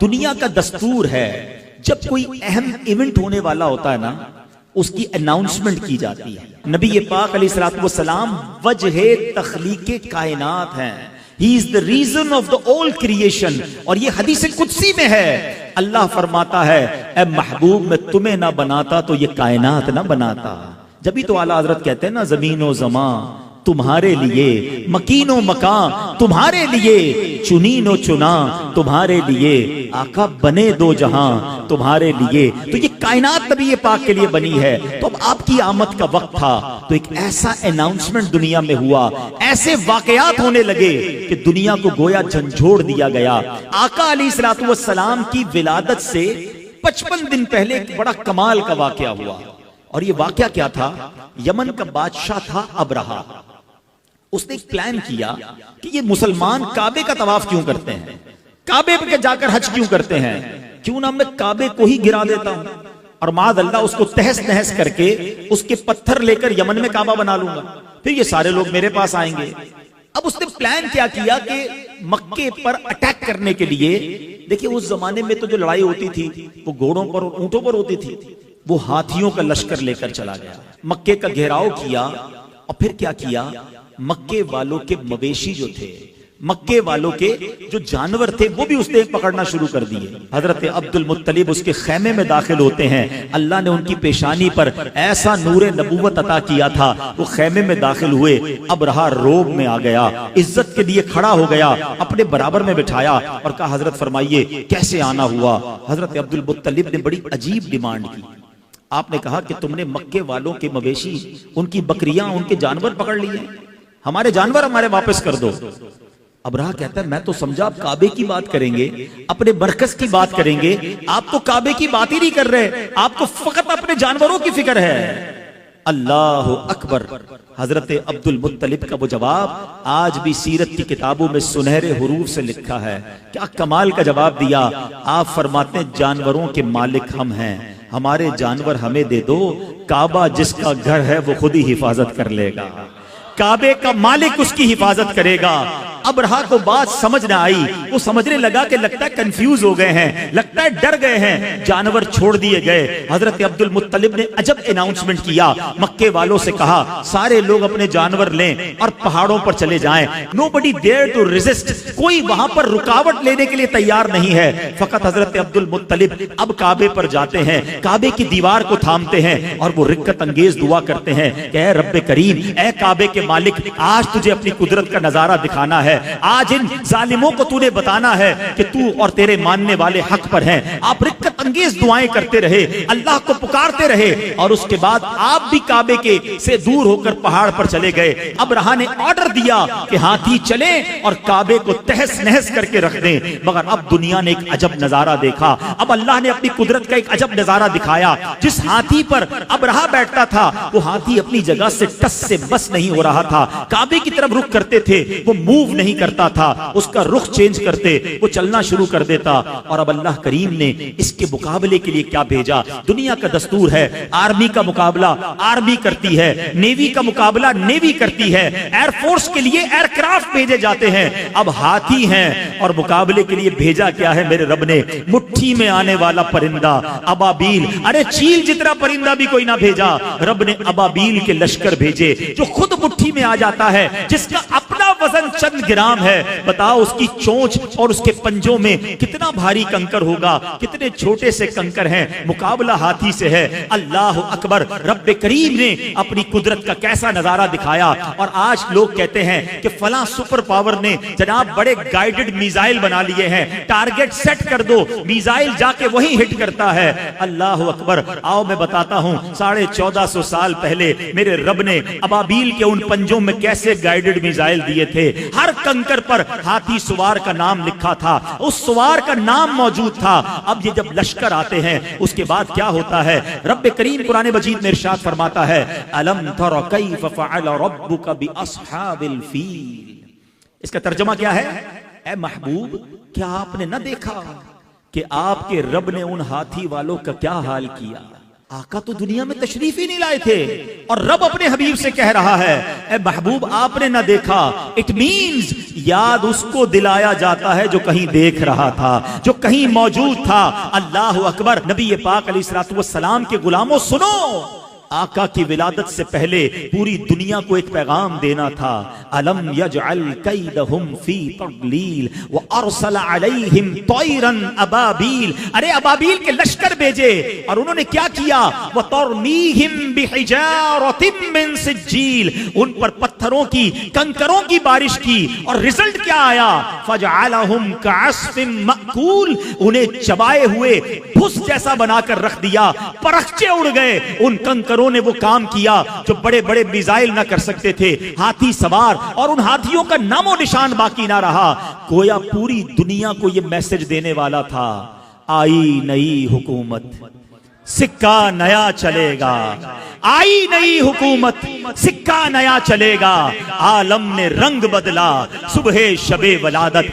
दुनिया का दस्तूर है, जब कोई अहम इवेंट होने वाला होता है ना, उसकी अनाउंसमेंट की जाती है। नबी पाक अलैहिस्सलातु वस्सलाम वजह तख्लीके कायनात हैं, he is the reason of the all creation. और ये हदीस कुदसी में है, अल्लाह फरमाता है ए महबूब मैं तुम्हें ना बनाता तो ये कायनात ना बनाता। जब तो आला हजरत कहते हैं ना, जमीनो जमा तुम्हारे लिए, मकीनो मकान तुम्हारे लिए, चुनीनो चुना तुम्हारे लिए, आका बने दो जहां तुम्हारे लिए। तो ये कायनात नबी पाक के लिए बनी है। तो अब आपकी आमद का वक्त था, तो एक ऐसा अनाउंसमेंट दुनिया में हुआ, ऐसे वाकयात होने लगे कि दुनिया को गोया झंझोड़ दिया गया। आका अलैहिस्सलातु वस्सलाम की विलादत से 55 दिन पहले एक बड़ा कमाल का वाकया हुआ। और ये वाकया क्या था? यमन का बादशाह था अबरहा। उसने एक प्लान किया कि ये मुसलमान काबे का तवाफ क्यों करते हैं, काबे पे जाकर हज क्यों करते हैं, क्यों ना मैं काबे को ही गिरा देता हूं और माद अल्लाह उसको तहस नहस करके उसके पत्थर लेकर यमन में काबा बना लूंगा, फिर ये सारे लोग मेरे पास आएंगे। अब उसने प्लान क्या किया कि मक्के पर अटैक करने के लिए, देखिए उस जमाने में तो जो लड़ाई होती थी वो घोड़ों पर और ऊंटों पर होती थी, वो हाथियों का लश्कर लेकर चला गया, मक्के का घेराव किया। और फिर क्या किया, मक्के वालों के मवेशी जो थे, मक्के वालों के जो जानवर थे, वो भी उसने पकड़ना शुरू कर दिए। हजरत अब्दुल मुत्तलिब उसके खैमे में दाखिल होते हैं, अल्लाह ने उनकी पेशानी पर ऐसा नूरे नबूवत अता किया था, वो खैमे में दाखिल हुए, अबरहा रोब में आ गया, इज्जत के लिए खड़ा हो गया, अपने बराबर में बिठाया और कहा हजरत फरमाइए कैसे आना हुआ। हजरत अब्दुल मुत्तलिब ने बड़ी अजीब डिमांड की। आपने कहा कि तुमने मक्के वालों के मवेशी, उनकी बकरियां, उनके जानवर पकड़ लिए, हमारे जानवर हमारे वापस कर दो। अबरहा कहता है मैं तो समझा आप काबे की बात करेंगे, अपने मरकज की बात करेंगे, आप तो काबे की बात ही नहीं कर रहे, आपको फकत अपने जानवरों की फिक्र है। अल्लाह अकबर। हजरत अब्दुल मुत्तलिब का वो जवाब आज भी सीरत की किताबों में सुनहरे हुरूफ से लिखा है। क्या कमाल का जवाब दिया। आप फरमाते हैं जानवरों के मालिक हम हैं, हमारे जानवर हमें दे दो, काबा जिसका घर है वो खुद ही हिफाजत कर लेगा, काबे का मालिक उसकी हिफाजत करेगा। अबरहा को बात समझ ना आई, वो समझने लगा कि लगता है कंफ्यूज हो गए हैं, लगता है डर गए हैं, जानवर छोड़ दिए गए। हजरत अब्दुल मुत्तलिब ने अजब अनाउंसमेंट किया, मक्के वालों से कहा सारे लोग अपने जानवर लें और पहाड़ों पर चले जाएं। नोबडी डेयर टू रेजिस्ट, कोई वहां पर रुकावट लेने के लिए तैयार नहीं है। फकत हजरत अब्दुल मुत्तलिब अब काबे पर जाते हैं, काबे की दीवार को थामते हैं और वो रिक्कत अंगेज दुआ करते हैं कि ऐ रब्बे करीम, ऐ काबे के मालिक, आज तुझे अपनी कुदरत का नजारा दिखाना है, आज इन जालिमों को तूने बताना है कि तू और तेरे मानने वाले हक पर हैं। आप रिक्कत अंगेज दुआएं करते रहे, अल्लाह को पुकारते रहे और उसके बाद आप भी काबे के से दूर होकर पहाड़ पर चले गए। अबरहा ने ऑर्डर दिया कि हाथी चले और काबे को तहस नहस करके रख दें। मगर अब दुनिया ने एक अजब नजारा देखा, अब अल्लाह ने अपनी कुदरत का एक अजब नजारा दिखाया। जिस हाथी पर अबरहा बैठता था वो हाथी अपनी जगह से टस से बस नहीं हो रहा था, काबे की तरफ रुख करते थे वो मूव नहीं करता था, उसका रुख चेंज करते वो चलना शुरू कर देता। और अब अल्लाह करीम ने इसके मुकाबले के लिए क्या भेजा। दुनिया का दस्तूर है, आर्मी का मुकाबला आर्मी करती है, नेवी का मुकाबला नेवी करती है, एयरफोर्स के लिए एयरक्राफ्ट भेजे जाते हैं। अब हाथी हैं और मुकाबले के लिए भेजा क्या है मेरे रब ने? मुट्ठी में आने वाला परिंदा अबाबील। अरे चील जितना परिंदा भी कोई ना भेजा, रब ने अबाबील के लश्कर भेजे जो खुद मुट्ठी में आ जाता है, जिसका अपना वजन चंद ग्राम है। बताओ उसकी चोंच और उसके पंजों में कितना भारी कंकर होगा, कितने छोटे से कंकर हैं, मुकाबला हाथी से है। अल्लाह अकबर। रब्बे करीम ने अपनी कुदरत का कैसा नजारा दिखाया। और आज लोग कहते हैं कि फला सुपर पावर ने जनाब बड़े गाइडेड मिसाइल बना लिए हैं, टारगेट सेट कर दो, मिसाइल जाके वही हिट करता है। अल्लाह अकबर। आओ मैं बताता हूं 1450 साल पहले मेरे रब ने अबाबील के उन पंजों में कैसे गाइडेड मिसाइल दिए थे। हर कंकर पर हाथी सुवार का नाम लिखा था, उस सुवार का नाम मौजूद था। अब ये जब लश्कर आते हैं उसके बाद क्या होता है? रब्बे करीम कुरान मजीद में इरशाद फरमाता है, अलम तरा कैफ फअल रब्बुका बिअस्हाबिल फील। इसका तर्जुमा क्या है? ए महबूब, क्या आपने न देखा कि आपके रब ने उन हाथी वालों का क्या हाल किया? आका तो दुनिया में तशरीफ ही नहीं लाए थे और रब अपने हबीब से कह रहा है, ए महबूब आपने ना देखा। इट मींस याद उसको दिलाया जाता है जो कहीं देख रहा था, जो कहीं मौजूद था। अल्लाह अकबर। नबी पाक अलैहिस्सलातु वस्सलाम के गुलामों सुनो, आका की विलादत से पहले पूरी दुनिया को एक पैगाम देना था। अलम यजअल कैदहुम फी तदलील व अरसल अलैहिम तैरन अबाबील। अरे अबाबील के लश्कर भेजे और उन्होंने क्या किया? व तरमीहिम बिहिजारतिम मिन सिज्जील। उन पर पत्थरों की, कंकरों की बारिश की और रिजल्ट क्या आया? फजअलहुम कअस्फिम मअकूल। उन्हें चबाए हुए भुस जैसा बनाकर रख दिया, परखचे उड़ गए। उन कंकरों ने वो काम किया जो बड़े बड़े मिसाइल ना कर सकते थे, हाथी सवार, और उन हाथियों का नामो निशान बाकी ना रहा। गोया पूरी दुनिया को ये मैसेज देने वाला था, आई नई हुकूमत, सिक्का नया चलेगा। आई नई हुकूमत, सिक्का नया चलेगा। आलम ने रंग बदला, सुबह शबे वलादत।